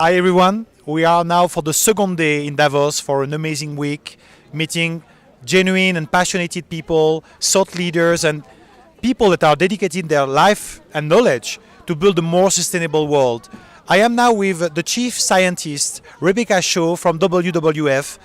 Hi everyone, we are now for the second day in Davos for an amazing week, meeting genuine and passionate people, thought leaders and people that are dedicating their life and knowledge to build a more sustainable world. I am now with the chief scientist, Rebecca Shaw from WWF.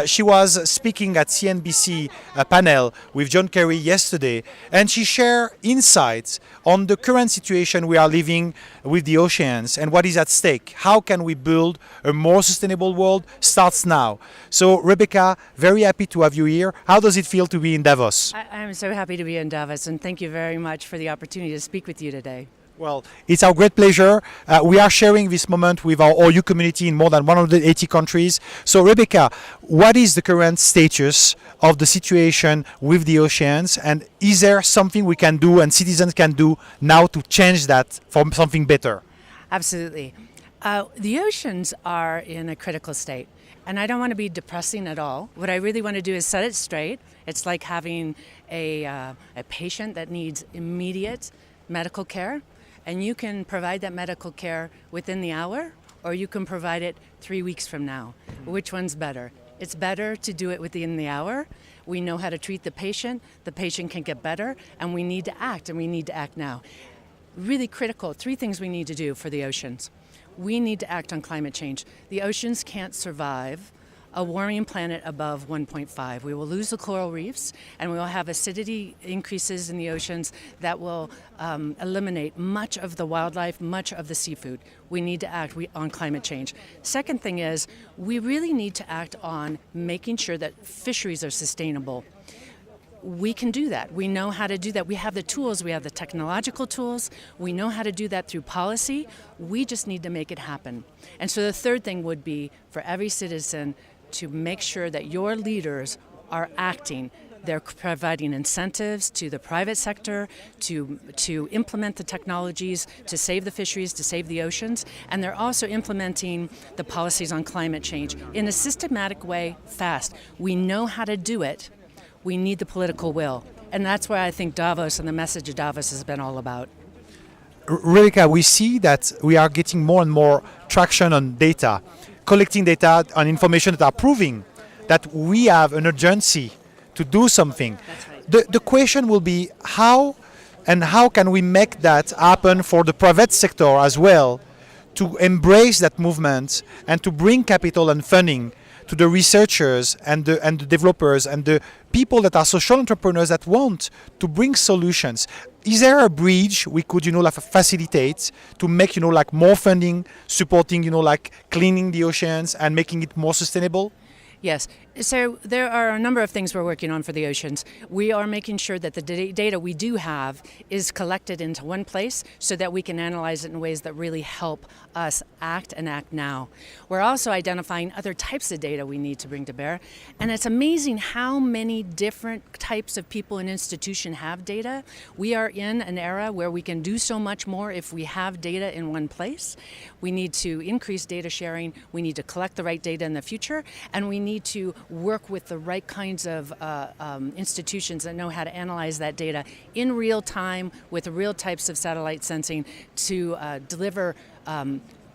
She was speaking at CNBC panel with John Kerry yesterday, and she shared insights on the current situation we are living with the oceans and what is at stake. How can we build a more sustainable world? Starts now. So, Rebecca, very happy to have you here. How does it feel to be in Davos? I'm so happy to be in Davos, and thank you very much for the opportunity to speak with you today. Well, it's our great pleasure. We are sharing this moment with our Horyou community in more than 180 countries. So, Rebecca, what is the current status of the situation with the oceans? And is there something we can do and citizens can do now to change that for something better? Absolutely. The oceans are in a critical state. And I don't want to be depressing at all. What I really want to do is set it straight. It's like having a patient that needs immediate medical care. And you can provide that medical care within the hour, or you can provide it 3 weeks from now. Which one's better? It's better to do it within the hour. We know how to treat the patient can get better, and we need to act, and we need to act now. Really critical, 3 things we need to do for the oceans. We need to act on climate change. The oceans can't survive a warming planet above 1.5. We will lose the coral reefs, and we will have acidity increases in the oceans that will eliminate much of the wildlife, much of the seafood. We need to act on climate change. Second thing is, we really need to act on making sure that fisheries are sustainable. We can do that. We know how to do that. We have the tools, we have the technological tools. We know how to do that through policy. We just need to make it happen. And so the third thing would be for every citizen to make sure that your leaders are acting. They're providing incentives to the private sector to implement the technologies to save the fisheries, to save the oceans, and they're also implementing the policies on climate change in a systematic way, fast. We know how to do it. We need the political will. And that's why I think Davos and the message of Davos has been all about. Rebecca, we see that we are getting more and more traction on data, collecting data and information that are proving that we have an urgency to do something. That's right. The question will be how can we make that happen for the private sector as well to embrace that movement and to bring capital and funding to the researchers and the developers and the people that are social entrepreneurs that want to bring solutions. Is there a bridge we could, facilitate to make, more funding, supporting, cleaning the oceans and making it more sustainable? Yes. So there are a number of things we're working on for the oceans. We are making sure that the data we do have is collected into one place so that we can analyze it in ways that really help us act and act now. We're also identifying other types of data we need to bring to bear. And it's amazing how many different types of people and institutions have data. We are in an era where we can do so much more if we have data in one place. We need to increase data sharing. We need to collect the right data in the future. And we need to work with the right kinds of institutions that know how to analyze that data in real time with real types of satellite sensing to deliver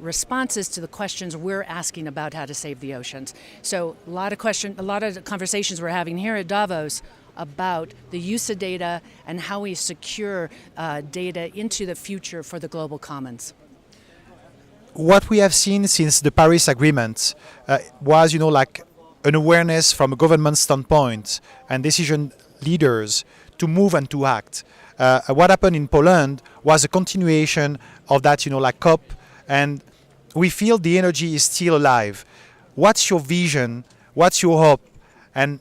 responses to the questions we're asking about how to save the oceans. So a lot of conversations we're having here at Davos about the use of data and how we secure data into the future for the global commons. What we have seen since the Paris Agreement was, an awareness from a government standpoint and decision leaders to move and to act. What happened in Poland was a continuation of that, COP, and we feel the energy is still alive. What's your vision? What's your hope? And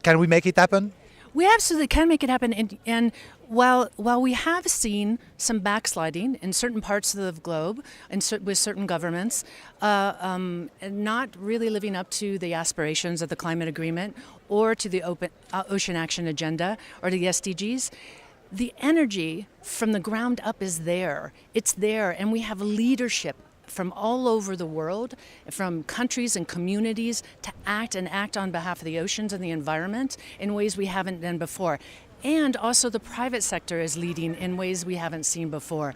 can we make it happen? We absolutely can make it happen. And while we have seen some backsliding in certain parts of the globe and with certain governments, not really living up to the aspirations of the climate agreement or to the Ocean Action Agenda or the SDGs, the energy from the ground up is there. It's there, and we have leadership from all over the world, from countries and communities to act on behalf of the oceans and the environment in ways we haven't done before. And also the private sector is leading in ways we haven't seen before.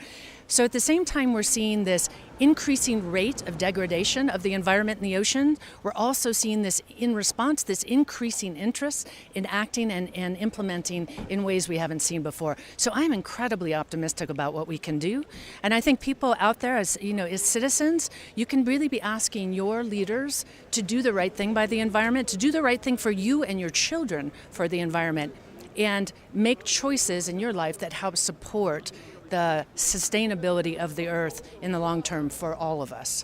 So at the same time we're seeing this increasing rate of degradation of the environment in the ocean, we're also seeing this in response, this increasing interest in acting and implementing in ways we haven't seen before. So I'm incredibly optimistic about what we can do. And I think people out there, as as citizens, you can really be asking your leaders to do the right thing by the environment, to do the right thing for you and your children for the environment, and make choices in your life that help support the sustainability of the earth in the long term for all of us.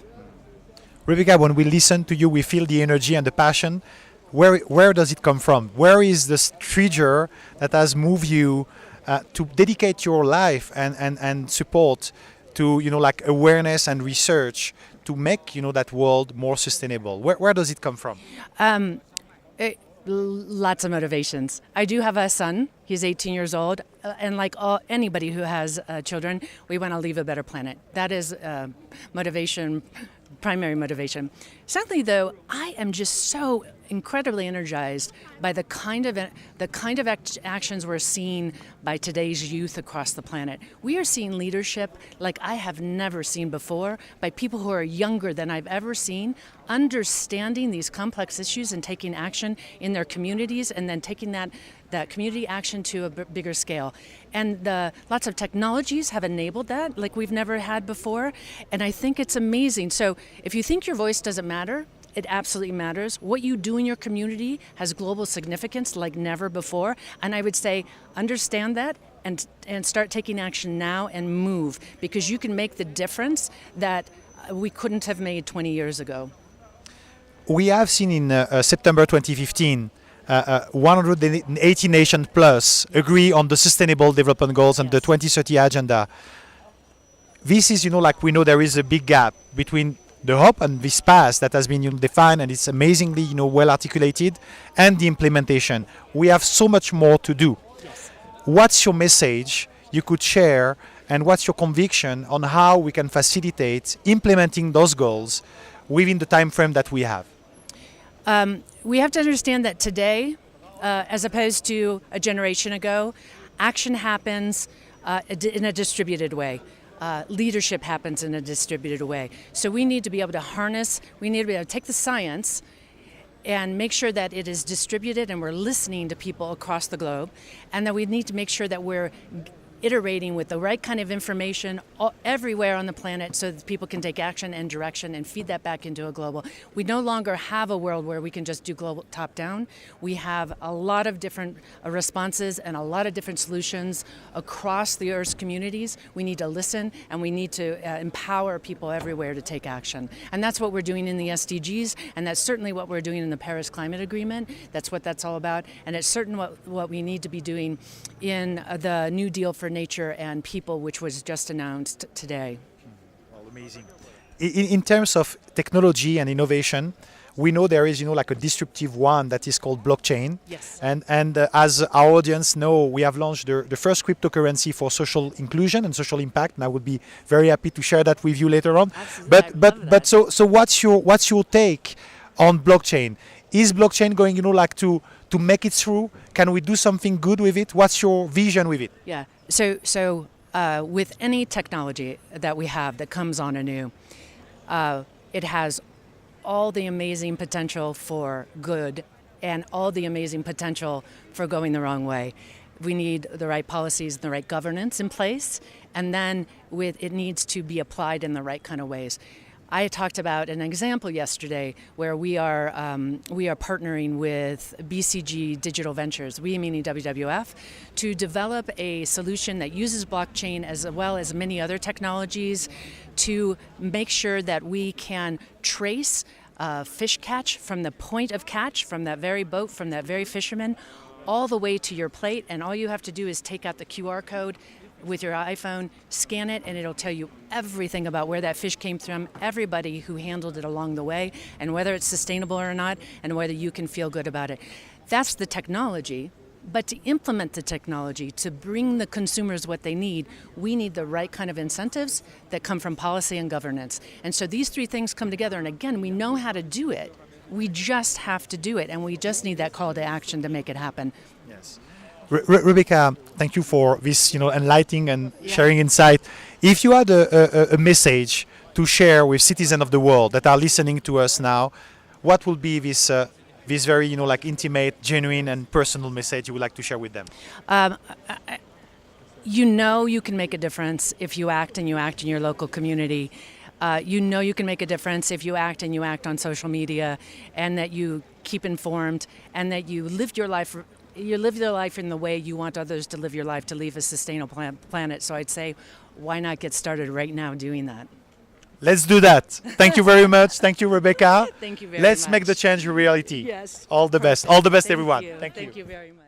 Rebecca, when we listen to you, we feel the energy and the passion. Where does it come from? Where is the trigger that has moved you to dedicate your life and support to like awareness and research to make that world more sustainable? Where does it come from? Lots of motivations. I do have a son. He's 18 years old. And like anybody who has children, we want to leave a better planet. That is motivation, primary motivation. Secondly, though, I am just so incredibly energized by the kind of actions we're seeing by today's youth across the planet. We are seeing leadership like I have never seen before by people who are younger than I've ever seen, understanding these complex issues and taking action in their communities, and then taking that community action to a bigger scale. And lots of technologies have enabled that like we've never had before. And I think it's amazing. So if you think your voice doesn't matter, it absolutely matters. What you do in your community has global significance like never before. And I would say understand that and start taking action now and move, because you can make the difference that we couldn't have made 20 years ago. We have seen in September 2015 180 nations plus agree on the Sustainable Development Goals and the 2030 Agenda. This is, like we know there is a big gap between the hope and this path that has been defined, and it's amazingly well articulated, and the implementation. We have so much more to do. Yes. What's your message you could share, and what's your conviction on how we can facilitate implementing those goals within the time frame that we have? We have to understand that today, as opposed to a generation ago, action happens in a distributed way. Leadership happens in a distributed way. So we need to be able to harness, we need to be able to take the science and make sure that it is distributed and we're listening to people across the globe, and that we need to make sure that we're iterating with the right kind of information everywhere on the planet so that people can take action and direction and feed that back into a global. We no longer have a world where we can just do global top down. We have a lot of different responses and a lot of different solutions across the Earth's communities. We need to listen, and we need to empower people everywhere to take action. And that's what we're doing in the SDGs, and that's certainly what we're doing in the Paris Climate Agreement. That's what that's all about, and it's certainly what we need to be doing in the New Deal for Nature and People, which was just announced today. Well, amazing. In terms of technology and innovation, we know there is, like a disruptive one that is called blockchain. Yes. And as our audience know, we have launched the first cryptocurrency for social inclusion and social impact, and I would be very happy to share that with you later on. Absolutely. But so what's your take on blockchain? Is blockchain going, to make it through? Can we do something good with it? What's your vision with it? Yeah. So with any technology that we have that comes on anew, it has all the amazing potential for good and all the amazing potential for going the wrong way. We need the right policies and the right governance in place, and then it needs to be applied in the right kind of ways. I talked about an example yesterday where we are partnering with BCG Digital Ventures, we meaning WWF, to develop a solution that uses blockchain as well as many other technologies to make sure that we can trace fish catch from the point of catch, from that very boat, from that very fisherman, all the way to your plate. And all you have to do is take out the QR code with your iPhone, scan it, and it'll tell you everything about where that fish came from, everybody who handled it along the way, and whether it's sustainable or not, and whether you can feel good about it. That's the technology. But to implement the technology, to bring the consumers what they need, we need the right kind of incentives that come from policy and governance. And so these three things come together, and again, we know how to do it. We just have to do it, and we just need that call to action to make it happen. Yes. Rebecca, thank you for this, enlightening and sharing insight. If you had a message to share with citizens of the world that are listening to us now, what will be this very, like intimate, genuine, and personal message you would like to share with them? You know you can make a difference if you act and you act in your local community. You know you can make a difference if you act and you act on social media, and that you keep informed, and that you live your life in the way you want others to live your life, to leave a sustainable planet. So I'd say, why not get started right now doing that? Let's do that. Thank you very much. Thank you, Rebecca. Thank you very Let's much. make the change a reality. Yes. All the best. All the best, Thank everyone. you. Thank you. Thank you very much.